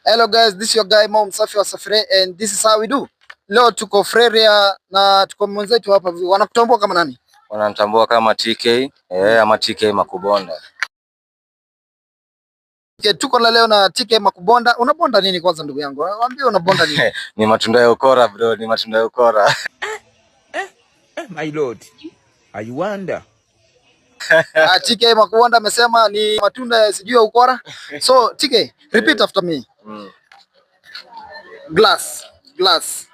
Hello guys, this is your guy Mo Msafi wa Safire and this is how we do. Leo tuko Freria na tuko mwenzetu hapa. Wanakutambua kama nani? Wananitambua kama TK, ama TK Makubonda. Tuko na leo na TK Makubonda. Unabonda nini kwanza ndugu yangu? Waambie unabonda nini? Ni matunda ya ukora bro, ni matunda ya ukora. My lord, I wonder. TK Makubonda amesema ni matunda ya sijui ya ukora. So TK, repeat after me. Glass, glass.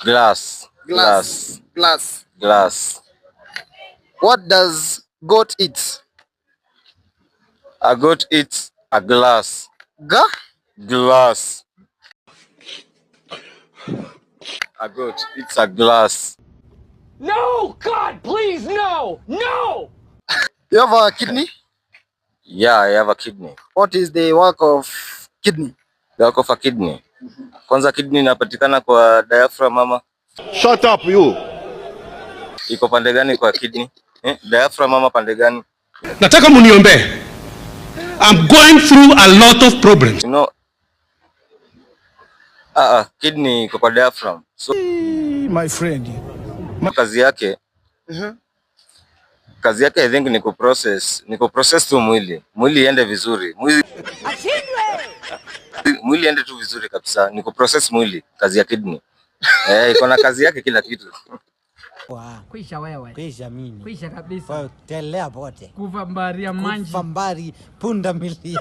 Glass, glass, glass, glass. What does goat eat? A goat eats a glass. Glass. A goat eats a glass. No, God, please, no, no. You have a kidney? Yeah, I have a kidney. What is the work of kidney? The work of a kidney. Kwanza kidney inapatikana kwa diaphragm mama. Shut up you. Iko pande gani kwa kidney? Diaphragm mama pande gani? Nataka muniombe. I'm going through a lot of problems. You know, kidney iko kwa diaphragm. So my friend, kazi yake kazi yake I think ni kuprocess tu mwili iende vizuri, mwili iende tu vizuri kabisa, ni kuprocess mwili. Kazi ya kidney iko na kazi yake kila kitu. Kuisha wewe. Kuisha mimi. Kuisha kabisa. Kwa telea bote. Kuvambaria manji. Kuvambari punda milia.